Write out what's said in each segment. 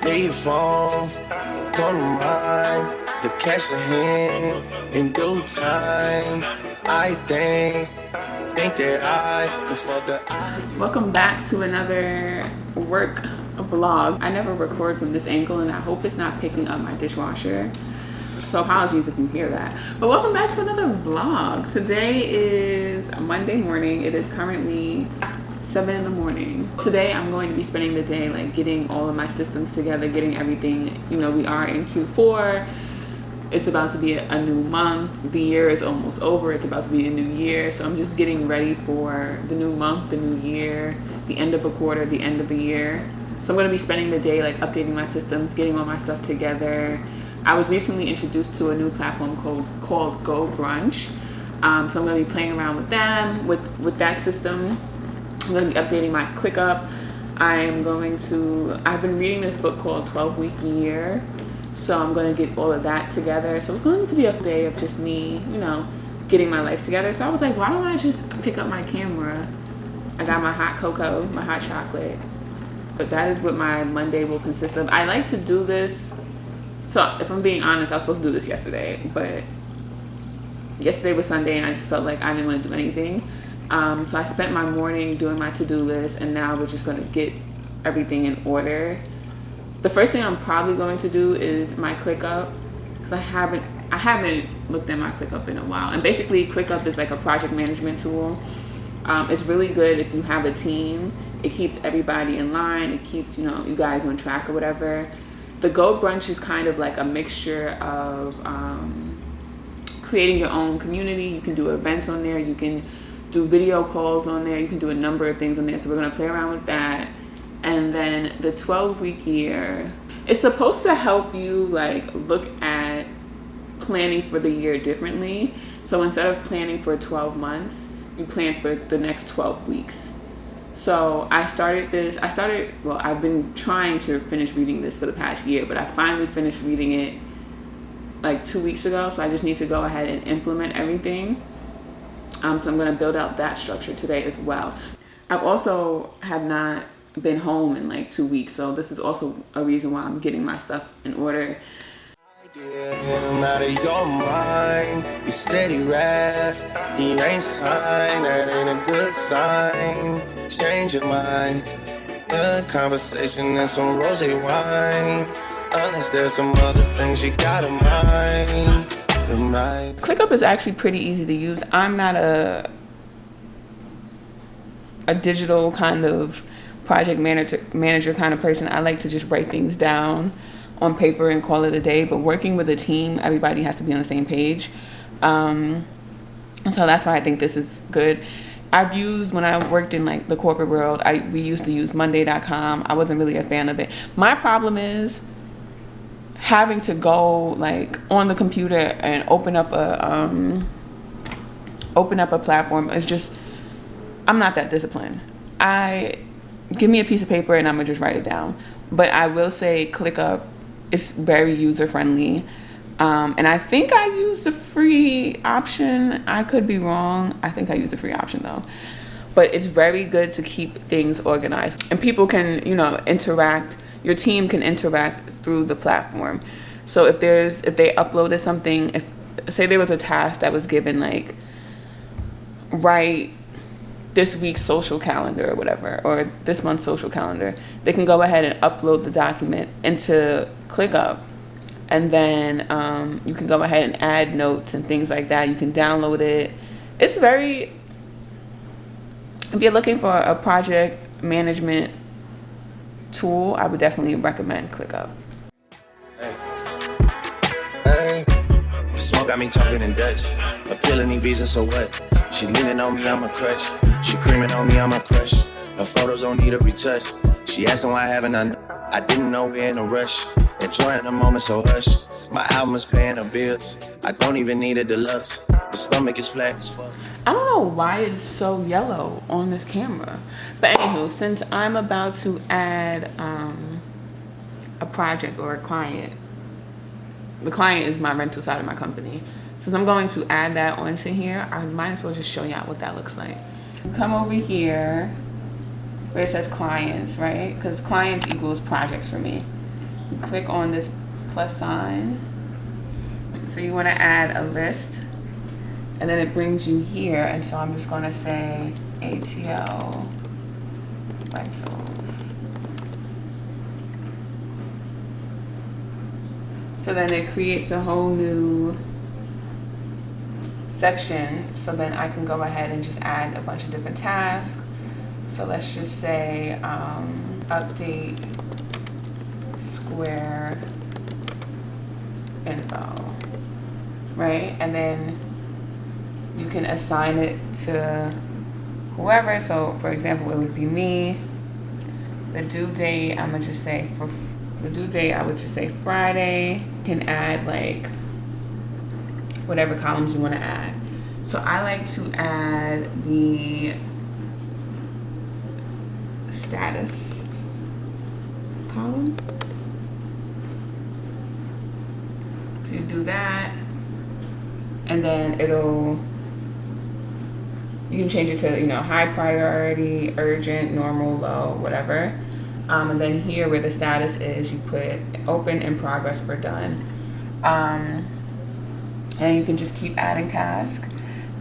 Need phone, go to mine. The cash in hand in due time. I think that I could fuck the Welcome back to another work vlog. I never record from this angle and I hope it's not picking up my dishwasher. So apologies if you hear that. But welcome back to another vlog. Today is Monday morning. It is currently 7 in the morning. Today I'm going to be spending the day like getting all of my systems together, getting everything, you know, we are in Q4. It's about to be a new month. The year is almost over. It's about to be a new year. So I'm just getting ready for the new month, the new year, the end of a quarter, the end of the year. So I'm going to be spending the day like updating my systems, getting all my stuff together. I was recently introduced to a new platform called GoBrunch. So I'm going to be playing around with them, with that system. I'm going to be updating my ClickUp. I've been reading this book called 12-Week Year. So I'm going to get all of that together. So it's going to be a day of just me, you know, getting my life together. So I was like, why don't I just pick up my camera? I got my hot cocoa, my hot chocolate. But that is what my Monday will consist of. I like to do this. So if I'm being honest, I was supposed to do this yesterday. But yesterday was Sunday and I just felt like I didn't want to do anything. So I spent my morning doing my to-do list. And now we're just going to get everything in order. The first thing I'm probably going to do is my ClickUp, because I haven't looked at my ClickUp in a while. And basically ClickUp is like a project management tool. It's really good if you have a team. It keeps everybody in line. It keeps, you know, you guys on track or whatever. The GoBrunch is kind of like a mixture of creating your own community. You can do events on there. You can do video calls on there. You can do a number of things on there. So we're going to play around with that. And then the 12-week year, it's supposed to help you like look at planning for the year differently. So instead of planning for 12 months, you plan for the next 12 weeks. So I've been trying to finish reading this for the past year, but I finally finished reading it like 2 weeks ago. So I just need to go ahead and implement everything. So I'm going to build out that structure today as well. I've also have not been home in like 2 weeks, so this is also a reason why I'm getting my stuff in order. out of your mind. You said he rap, he ain't signed, that ain't a good sign. Change your mind. Good conversation and some rosé wine. Unless there's some other things you got in mind. ClickUp is actually pretty easy to use. I'm not a digital kind of project manager kind of person. I like to just write things down on paper and call it a day. But working with a team, everybody has to be on the same page. And so that's why I think this is good. I've used, when I worked in like the corporate world, we used to use Monday.com. I wasn't really a fan of it. My problem is having to go like on the computer and open up a platform. It's just, I'm not that disciplined. Give me a piece of paper and I'm gonna just write it down. But I will say ClickUp is very user friendly. And I think I used the free option. I could be wrong. I think I used the free option though. But it's very good to keep things organized. And people can, you know, interact. Your team can interact through the platform. So if they uploaded something, say there was a task that was given like, write this week's social calendar or whatever, or this month's social calendar, they can go ahead and upload the document into ClickUp. And then you can go ahead and add notes and things like that. You can download it. It's very, if you're looking for a project management tool, I would definitely recommend ClickUp. Hey, smoke got me talking in Dutch. Appealing these beats and so what? She leaning on me, I'm a crutch. She creaming on me, I'm a crush. Her photos don't need a retouch. She asking why haven't I didn't know we're in a rush. Enjoying the moment, so hush. My album is paying the bills. I don't even need a deluxe. The stomach is flat as fuck. I don't know why it's so yellow on this camera. But anywho, since I'm about to add a project or a client, the client is my rental side of my company. Since I'm going to add that onto here, I might as well just show you what that looks like. Come over here where it says clients, right? Because clients equals projects for me. You click on this plus sign. So you want to add a list, and then it brings you here. And so I'm just going to say ATL rentals. So then it creates a whole new section. So then I can go ahead and just add a bunch of different tasks. So let's just say update square info, right? And then you can assign it to whoever. So for example, it would be me. The due date, I'm gonna just say for the due date, I would just say Friday. You can add like whatever columns you want to add. So I like to add the status column. So you do that, and then you can change it to, you know, high priority, urgent, normal, low, whatever. And then here where the status is, you put open, in progress, or done. And you can just keep adding tasks.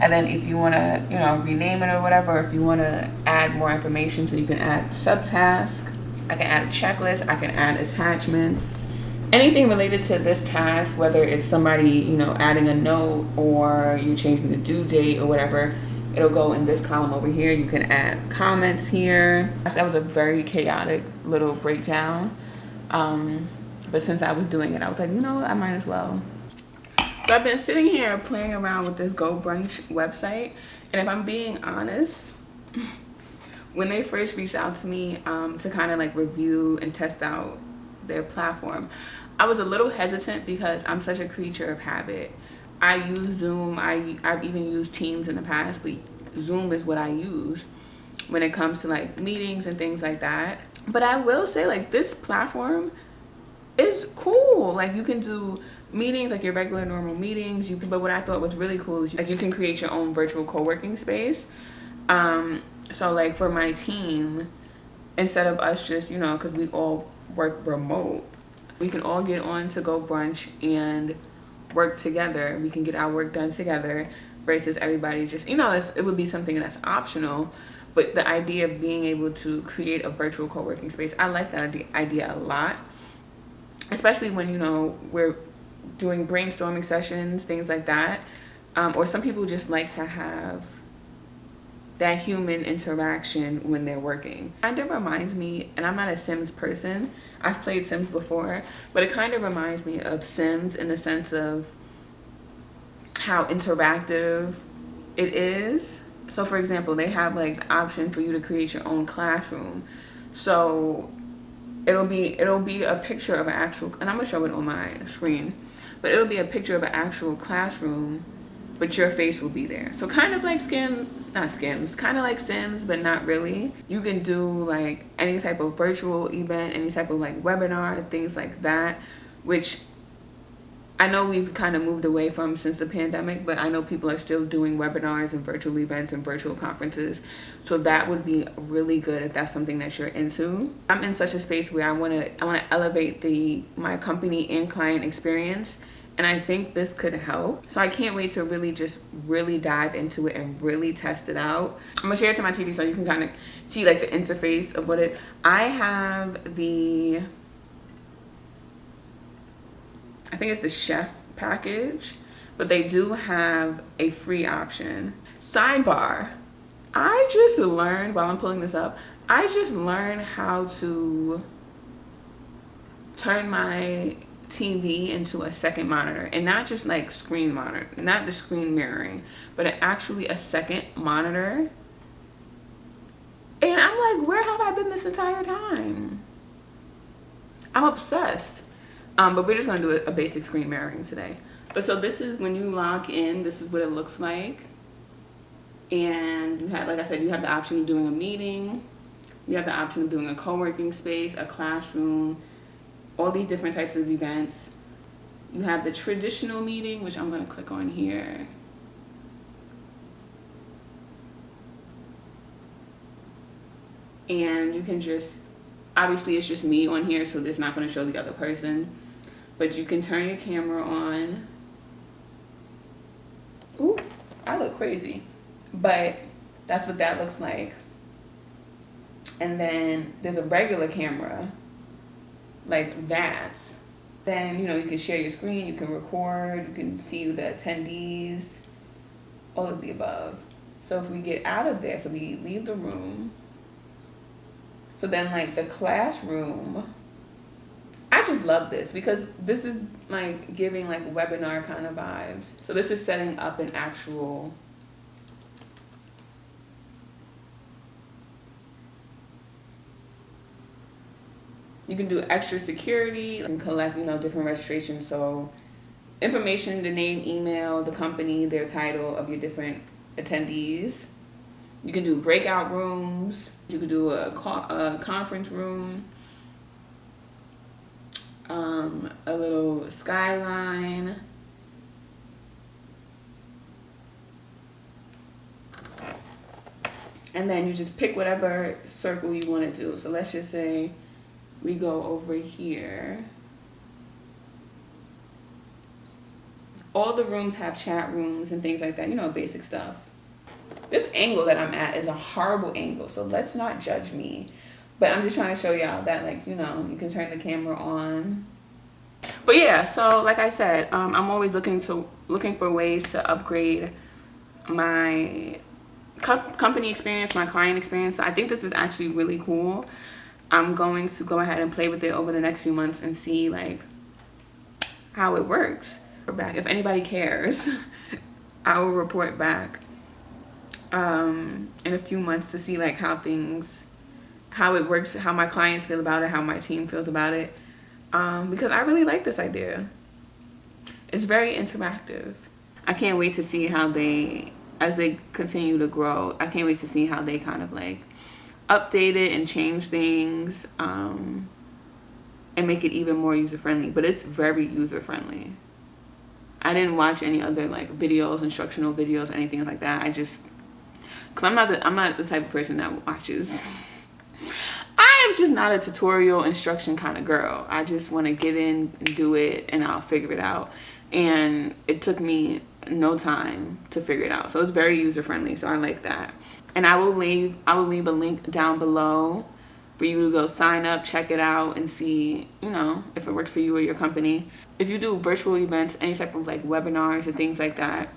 And then if you want to, you know, rename it or whatever, if you want to add more information, so you can add subtask. I can add a checklist. I can add attachments. Anything related to this task, whether it's somebody, you know, adding a note or you're changing the due date or whatever, it'll go in this column over here. You can add comments here. That was a very chaotic little breakdown. But since I was doing it, I was like, you know what, I might as well. So I've been sitting here playing around with this GoBrunch website, and if I'm being honest, when they first reached out to me to kind of like review and test out their platform, I was a little hesitant because I'm such a creature of habit. I use Zoom. I've even used Teams in the past, but Zoom is what I use when it comes to like meetings and things like that. But I will say, like, this platform is cool. Like, you can do meetings, like your regular normal meetings. But what I thought was really cool is like you can create your own virtual co-working space. So like for my team, instead of us just, you know, because we all work remote, we can all get on to GoBrunch and work together. We can get our work done together versus everybody just, you know, it would be something that's optional. But the idea of being able to create a virtual co-working space, I like that idea a lot, especially when, you know, we're doing brainstorming sessions, things like that. Or some people just like to have that human interaction when they're working. Kind of reminds me, and I'm not a Sims person, I've played Sims before, but it kind of reminds me of Sims in the sense of how interactive it is. So for example, they have like the option for you to create your own classroom. So it'll be a picture of an actual, and I'm gonna show it on my screen, but it'll be a picture of an actual classroom, but your face will be there. So kind of like kind of like Sims, but not really. You can do like any type of virtual event, any type of like webinar, things like that, which I know we've kind of moved away from since the pandemic, but I know people are still doing webinars and virtual events and virtual conferences. So that would be really good if that's something that you're into. I'm in such a space where I want to elevate my company and client experience, and I think this could help. So I can't wait to really dive into it and really test it out. I'm gonna share it to my TV so you can kind of see like the interface of I have I think it's the chef package, but they do have a free option. Sidebar, I just learned, while I'm pulling this up, I just learned how to turn my TV into a second monitor, and not just like screen monitor, not the screen mirroring, but actually a second monitor. And I'm like, where have I been this entire time? I'm obsessed. But we're just gonna do a basic screen mirroring today. But so this is when you log in, this is what it looks like. And you have, like I said, you have the option of doing a meeting. You have the option of doing a co-working space, a classroom, all these different types of events. You have the traditional meeting, which I'm gonna click on here. And you can just Obviously it's just me on here, so it's not going to show the other person, but you can turn your camera on. Ooh, I look crazy, but that's what that looks like. And then there's a regular camera like that. Then, you know, you can share your screen, you can record, you can see the attendees, all of the above. So if we get out of there, so we leave the room. So then like the classroom, I just love this because this is like giving like webinar kind of vibes. So this is setting up an actual you can do extra security and collect, you know, different registrations. So information, the name, email, the company, their title of your different attendees. You can do breakout rooms. You can do a conference room, a little skyline. And then you just pick whatever circle you want to do. So let's just say we go over here. All the rooms have chat rooms and things like that, you know, basic stuff. This angle that I'm at is a horrible angle, so let's not judge me. But I'm just trying to show y'all that, like, you know, you can turn the camera on. But yeah, so like I said, I'm always looking for ways to upgrade my company experience, my client experience. So I think this is actually really cool. I'm going to go ahead and play with it over the next few months and see like how it works. If anybody cares, I will report back in a few months to see like how it works, how my clients feel about it, how my team feels about it, because I really like this idea. It's very interactive. I can't wait to see how as they continue to grow, I can't wait to see how they kind of like update it and change things, and make it even more user-friendly. But it's very user-friendly. I didn't watch any other like videos, instructional videos, anything like that. Because I'm not the type of person that watches. I am just not a tutorial instruction kind of girl. I just want to get in and do it, and I'll figure it out. And it took me no time to figure it out. So it's very user-friendly. So I like that. And I will leave a link down below for you to go sign up, check it out, and see, you know, if it works for you or your company. If you do virtual events, any type of like webinars and things like that,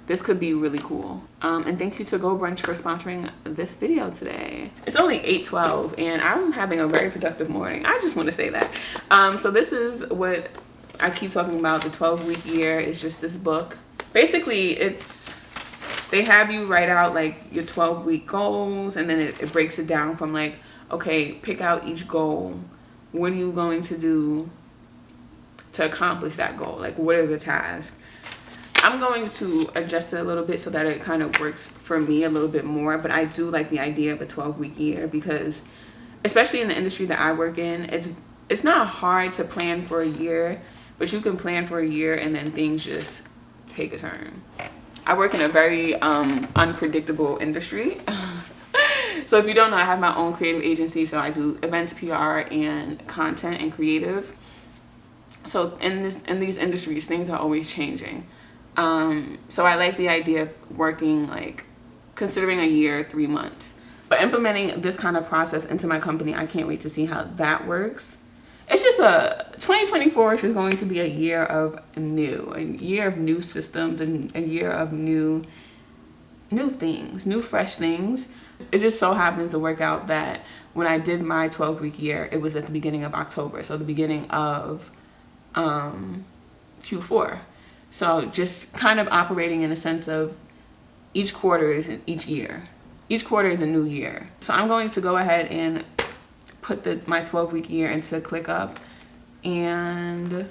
this could be really cool. And thank you to GoBrunch for sponsoring this video today. It's only 8:12 and I'm having a very productive morning. I just want to say that. So this is what I keep talking about, the 12-week year. It's just this book. Basically, they have you write out like your 12-week goals, and then it breaks it down from like, okay, pick out each goal. What are you going to do to accomplish that goal? Like, what are the tasks? I'm going to adjust it a little bit so that it kind of works for me a little bit more, but I do like the idea of a 12-week year because, especially in the industry that I work in, it's not hard to plan for a year, but you can plan for a year and then things just take a turn. I work in a very unpredictable industry. So if you don't know, I have my own creative agency. So I do events, PR, and content and creative. So in these industries, things are always changing. So I like the idea of working, like, considering a year, 3 months. But implementing this kind of process into my company, I can't wait to see how that works. It's just 2024 is just going to be a year of new systems, and a year of new things, new fresh things. It just so happens to work out that when I did my 12-week year, it was at the beginning of October, so the beginning of Q4. So just kind of operating in a sense of each quarter is each year. Each quarter is a new year. So I'm going to go ahead and put my 12-week year into ClickUp, and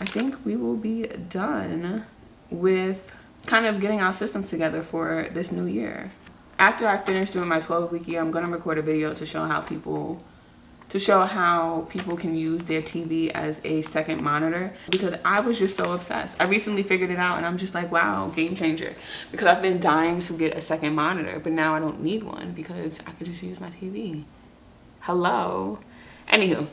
I think we will be done with kind of getting our systems together for this new year. After I finish doing my 12-week year, I'm going to record a video to show how people can use their TV as a second monitor, because I was just so obsessed. I recently figured it out and I'm just like, wow, game changer, because I've been dying to get a second monitor, but now I don't need one because I could just use my TV. Hello. Anywho.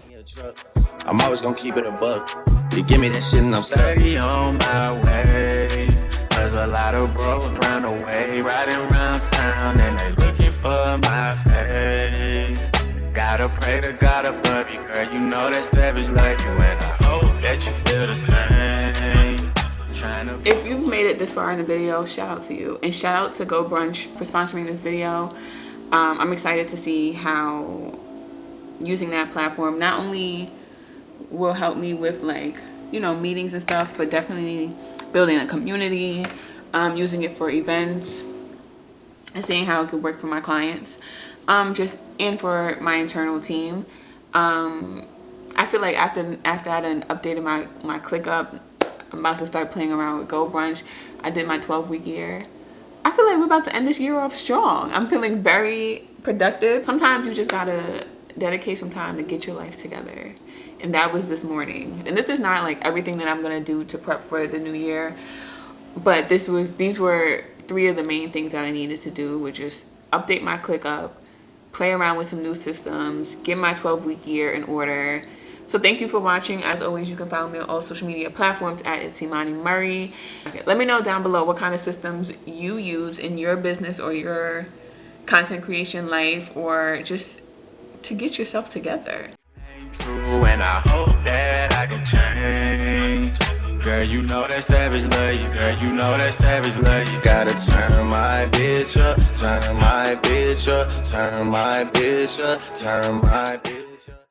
I'm always gonna keep it a buck. You give me that shit and I'm steady on my ways. Cause a lot of bros run away, riding around town and they looking for my face. Gotta pray to God above you, girl. You know that savage like you, and I hope that you feel the same. If you've made it this far in the video, shout out to you. And shout out to GoBrunch for sponsoring this video. I'm excited to see how using that platform not only will help me with, like, you know, meetings and stuff, but definitely building a community, using it for events and seeing how it could work for my clients, and for my internal team. I feel like after I done updated my ClickUp, I'm about to start playing around with GoBrunch. I did my 12-week year. I feel like we're about to end this year off strong. I'm feeling very productive. Sometimes you just gotta dedicate some time to get your life together. And that was this morning. And this is not like everything that I'm gonna do to prep for the new year, but these were 3 of the main things that I needed to do, which is update my ClickUp, play around with some new systems, get my 12-week year in order. So thank you for watching. As always, you can follow me on all social media platforms at ItsImaniMurray. Let me know down below what kind of systems you use in your business or your content creation life, or just to get yourself together. True, and I hope that I can change. Girl, you know that savage love you. Girl, you know that savage love you. Gotta turn my bitch up, turn my bitch up, turn my bitch up, turn my bitch up.